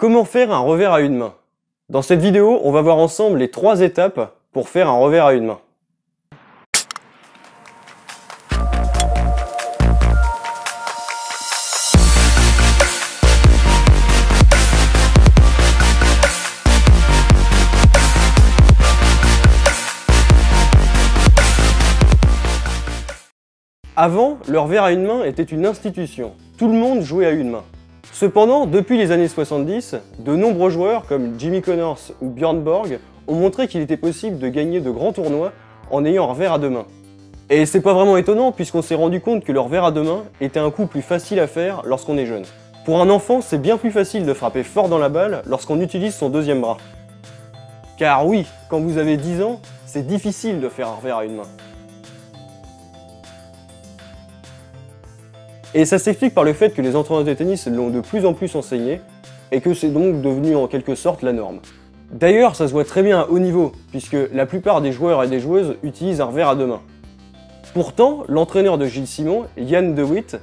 Comment faire un revers à une main? Dans cette vidéo, on va voir ensemble les 3 étapes pour faire un revers à une main. Avant, le revers à une main était une institution. Tout le monde jouait à une main. Cependant, depuis les années 70, de nombreux joueurs comme Jimmy Connors ou Björn Borg ont montré qu'il était possible de gagner de grands tournois en ayant un revers à 2 mains. Et c'est pas vraiment étonnant puisqu'on s'est rendu compte que le revers à 2 mains était un coup plus facile à faire lorsqu'on est jeune. Pour un enfant, c'est bien plus facile de frapper fort dans la balle lorsqu'on utilise son deuxième bras. Car oui, quand vous avez 10 ans, c'est difficile de faire un revers à une main. Et ça s'explique par le fait que les entraîneurs de tennis l'ont de plus en plus enseigné, et que c'est donc devenu en quelque sorte la norme. D'ailleurs, ça se voit très bien à haut niveau, puisque la plupart des joueurs et des joueuses utilisent un revers à 2 mains. Pourtant, l'entraîneur de Gilles Simon, Jan de Witt,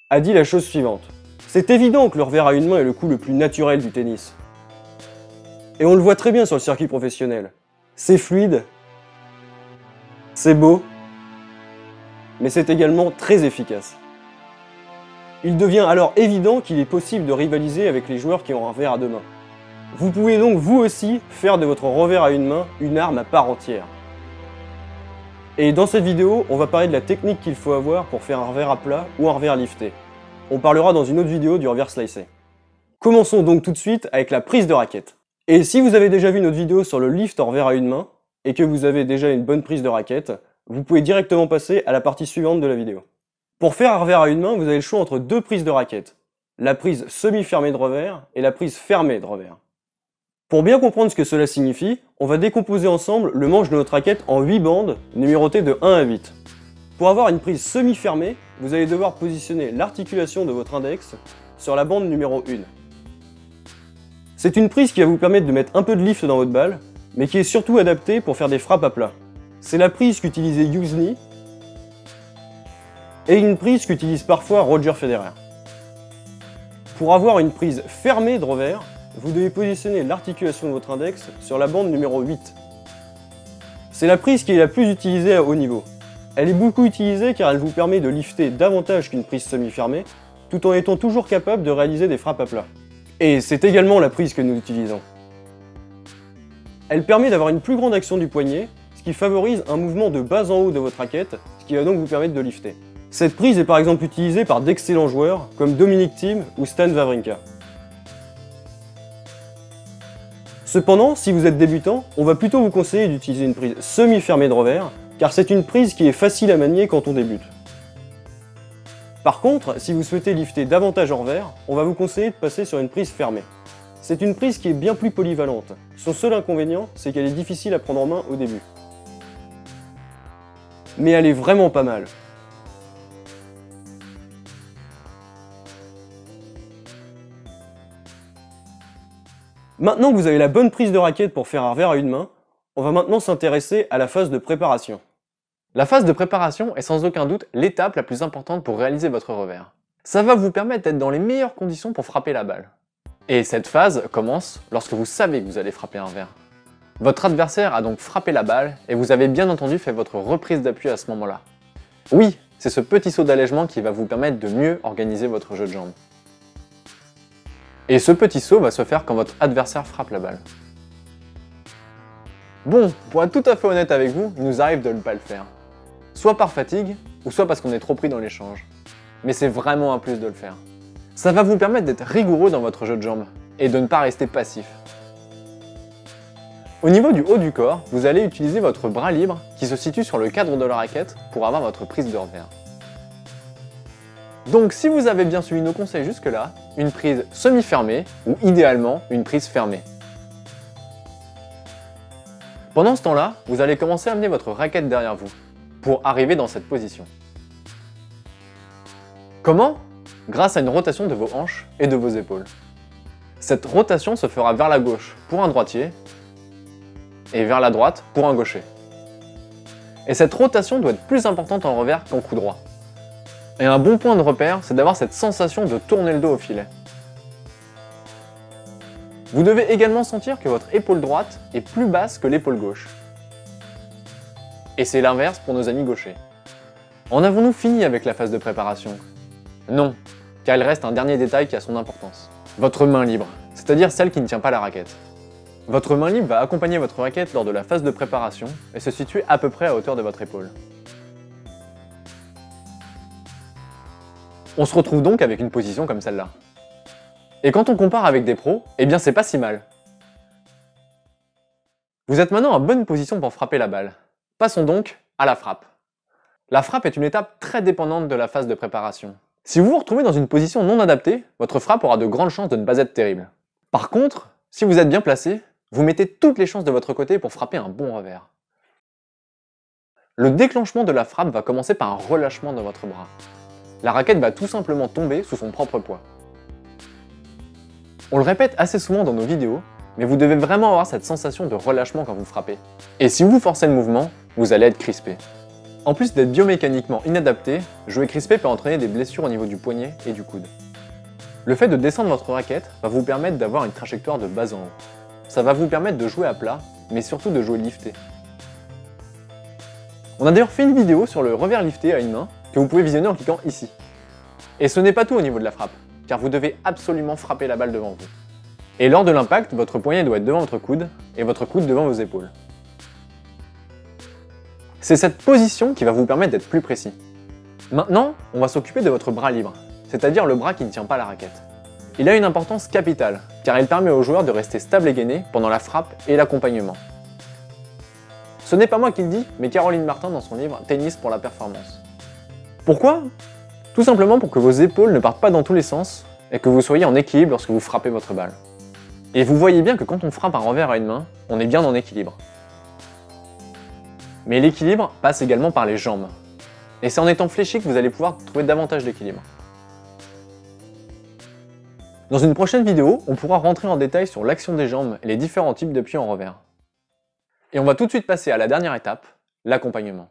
a dit la chose suivante. C'est évident que le revers à une main est le coup le plus naturel du tennis. Et on le voit très bien sur le circuit professionnel. C'est fluide, c'est beau, mais c'est également très efficace. Il devient alors évident qu'il est possible de rivaliser avec les joueurs qui ont un revers à 2 mains. Vous pouvez donc vous aussi faire de votre revers à une main une arme à part entière. Et dans cette vidéo, on va parler de la technique qu'il faut avoir pour faire un revers à plat ou un revers lifté. On parlera dans une autre vidéo du revers slicé. Commençons donc tout de suite avec la prise de raquette. Et si vous avez déjà vu notre vidéo sur le lift en revers à une main, et que vous avez déjà une bonne prise de raquette, vous pouvez directement passer à la partie suivante de la vidéo. Pour faire un revers à une main, vous avez le choix entre 2 prises de raquette. La prise semi-fermée de revers et la prise fermée de revers. Pour bien comprendre ce que cela signifie, on va décomposer ensemble le manche de notre raquette en 8 bandes, numérotées de 1 à 8. Pour avoir une prise semi-fermée, vous allez devoir positionner l'articulation de votre index sur la bande numéro 1. C'est une prise qui va vous permettre de mettre un peu de lift dans votre balle, mais qui est surtout adaptée pour faire des frappes à plat. C'est la prise qu'utilisait Youzhny et une prise qu'utilise parfois Roger Federer. Pour avoir une prise fermée de revers, vous devez positionner l'articulation de votre index sur la bande numéro 8. C'est la prise qui est la plus utilisée à haut niveau. Elle est beaucoup utilisée car elle vous permet de lifter davantage qu'une prise semi-fermée, tout en étant toujours capable de réaliser des frappes à plat. Et c'est également la prise que nous utilisons. Elle permet d'avoir une plus grande action du poignet, ce qui favorise un mouvement de bas en haut de votre raquette, ce qui va donc vous permettre de lifter. Cette prise est par exemple utilisée par d'excellents joueurs comme Dominic Thiem ou Stan Wawrinka. Cependant, si vous êtes débutant, on va plutôt vous conseiller d'utiliser une prise semi-fermée de revers, car c'est une prise qui est facile à manier quand on débute. Par contre, si vous souhaitez lifter davantage en revers, on va vous conseiller de passer sur une prise fermée. C'est une prise qui est bien plus polyvalente. Son seul inconvénient, c'est qu'elle est difficile à prendre en main au début. Mais elle est vraiment pas mal. Maintenant que vous avez la bonne prise de raquette pour faire un revers à une main, on va maintenant s'intéresser à la phase de préparation. La phase de préparation est sans aucun doute l'étape la plus importante pour réaliser votre revers. Ça va vous permettre d'être dans les meilleures conditions pour frapper la balle. Et cette phase commence lorsque vous savez que vous allez frapper un revers. Votre adversaire a donc frappé la balle et vous avez bien entendu fait votre reprise d'appui à ce moment-là. Oui, c'est ce petit saut d'allègement qui va vous permettre de mieux organiser votre jeu de jambes. Et ce petit saut va se faire quand votre adversaire frappe la balle. Bon, pour être tout à fait honnête avec vous, il nous arrive de ne pas le faire. Soit par fatigue, ou soit parce qu'on est trop pris dans l'échange. Mais c'est vraiment un plus de le faire. Ça va vous permettre d'être rigoureux dans votre jeu de jambes, et de ne pas rester passif. Au niveau du haut du corps, vous allez utiliser votre bras libre qui se situe sur le cadre de la raquette pour avoir votre prise de revers. Donc si vous avez bien suivi nos conseils jusque-là, une prise semi-fermée ou idéalement une prise fermée. Pendant ce temps-là, vous allez commencer à amener votre raquette derrière vous pour arriver dans cette position. Comment? Grâce à une rotation de vos hanches et de vos épaules. Cette rotation se fera vers la gauche pour un droitier et vers la droite pour un gaucher. Et cette rotation doit être plus importante en revers qu'en coup droit. Et un bon point de repère, c'est d'avoir cette sensation de tourner le dos au filet. Vous devez également sentir que votre épaule droite est plus basse que l'épaule gauche. Et c'est l'inverse pour nos amis gauchers. En avons-nous fini avec la phase de préparation? Non, car il reste un dernier détail qui a son importance. Votre main libre, c'est-à-dire celle qui ne tient pas la raquette. Votre main libre va accompagner votre raquette lors de la phase de préparation et se situer à peu près à hauteur de votre épaule. On se retrouve donc avec une position comme celle-là. Et quand on compare avec des pros, eh bien c'est pas si mal. Vous êtes maintenant en bonne position pour frapper la balle. Passons donc à la frappe. La frappe est une étape très dépendante de la phase de préparation. Si vous vous retrouvez dans une position non adaptée, votre frappe aura de grandes chances de ne pas être terrible. Par contre, si vous êtes bien placé, vous mettez toutes les chances de votre côté pour frapper un bon revers. Le déclenchement de la frappe va commencer par un relâchement dans votre bras. La raquette va tout simplement tomber sous son propre poids. On le répète assez souvent dans nos vidéos, mais vous devez vraiment avoir cette sensation de relâchement quand vous frappez. Et si vous forcez le mouvement, vous allez être crispé. En plus d'être biomécaniquement inadapté, jouer crispé peut entraîner des blessures au niveau du poignet et du coude. Le fait de descendre votre raquette va vous permettre d'avoir une trajectoire de bas en haut. Ça va vous permettre de jouer à plat, mais surtout de jouer lifté. On a d'ailleurs fait une vidéo sur le revers lifté à une main, que vous pouvez visionner en cliquant ici. Et ce n'est pas tout au niveau de la frappe, car vous devez absolument frapper la balle devant vous. Et lors de l'impact, votre poignet doit être devant votre coude, et votre coude devant vos épaules. C'est cette position qui va vous permettre d'être plus précis. Maintenant, on va s'occuper de votre bras libre, c'est-à-dire le bras qui ne tient pas la raquette. Il a une importance capitale, car il permet au joueur de rester stable et gainé pendant la frappe et l'accompagnement. Ce n'est pas moi qui le dis, mais Caroline Martin dans son livre « Tennis pour la performance ». Pourquoi? Tout simplement pour que vos épaules ne partent pas dans tous les sens et que vous soyez en équilibre lorsque vous frappez votre balle. Et vous voyez bien que quand on frappe un revers à une main, on est bien en équilibre. Mais l'équilibre passe également par les jambes. Et c'est en étant fléchi que vous allez pouvoir trouver davantage d'équilibre. Dans une prochaine vidéo, on pourra rentrer en détail sur l'action des jambes et les différents types de pieds en revers. Et on va tout de suite passer à la dernière étape, l'accompagnement.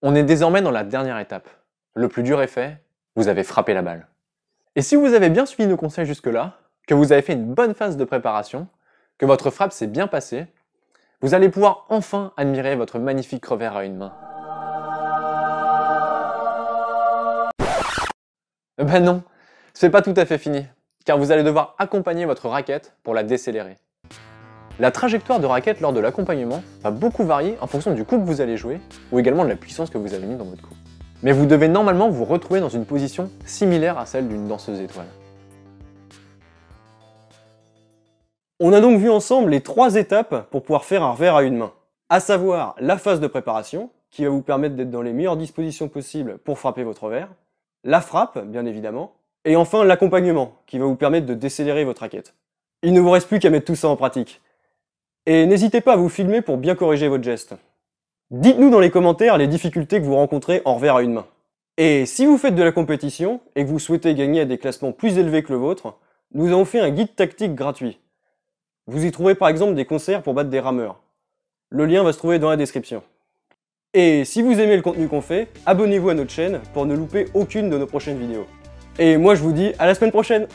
On est désormais dans la dernière étape. Le plus dur est fait, vous avez frappé la balle. Et si vous avez bien suivi nos conseils jusque-là, que vous avez fait une bonne phase de préparation, que votre frappe s'est bien passée, vous allez pouvoir enfin admirer votre magnifique revers à une main. Ben non, c'est pas tout à fait fini, car vous allez devoir accompagner votre raquette pour la décélérer. La trajectoire de raquette lors de l'accompagnement va beaucoup varier en fonction du coup que vous allez jouer, ou également de la puissance que vous avez mis dans votre coup. Mais vous devez normalement vous retrouver dans une position similaire à celle d'une danseuse étoile. On a donc vu ensemble les 3 étapes pour pouvoir faire un revers à une main. À savoir la phase de préparation, qui va vous permettre d'être dans les meilleures dispositions possibles pour frapper votre revers, la frappe, bien évidemment, et enfin l'accompagnement, qui va vous permettre de décélérer votre raquette. Il ne vous reste plus qu'à mettre tout ça en pratique. Et n'hésitez pas à vous filmer pour bien corriger votre geste. Dites-nous dans les commentaires les difficultés que vous rencontrez en revers à une main. Et si vous faites de la compétition et que vous souhaitez gagner à des classements plus élevés que le vôtre, nous avons fait un guide tactique gratuit. Vous y trouverez par exemple des conseils pour battre des rameurs. Le lien va se trouver dans la description. Et si vous aimez le contenu qu'on fait, abonnez-vous à notre chaîne pour ne louper aucune de nos prochaines vidéos. Et moi je vous dis à la semaine prochaine!